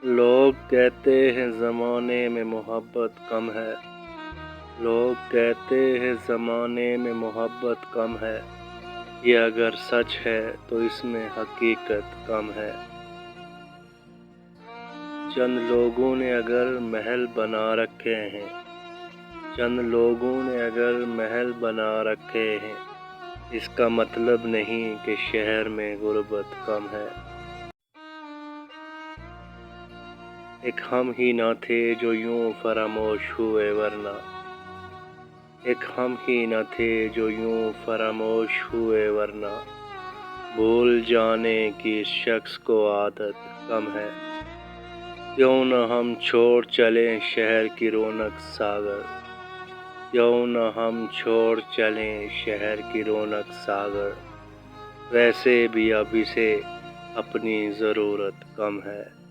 لوگ کہتے ہیں زمانے میں محبت کم ہے، لوگ کہتے ہیں زمانے میں محبت کم ہے، یہ اگر سچ ہے تو اس میں حقیقت کم ہے۔ چند لوگوں نے اگر محل بنا رکھے ہیں، چند لوگوں نے اگر محل بنا رکھے ہیں، اس کا مطلب نہیں کہ شہر میں غربت کم ہے۔ ایک ہم ہی نہ تھے جو یوں فراموش ہوئے ورنہ، ایک ہم ہی نہ تھے جو یوں فراموش ہوئے ورنہ، بھول جانے کی اس شخص کو عادت کم ہے۔ کیوں نہ ہم چھوڑ چلیں شہر کی رونق ساغر، کیوں نہ ہم چھوڑ چلیں شہر کی رونق ساغر، ویسے بھی اب اسے اپنی ضرورت کم ہے۔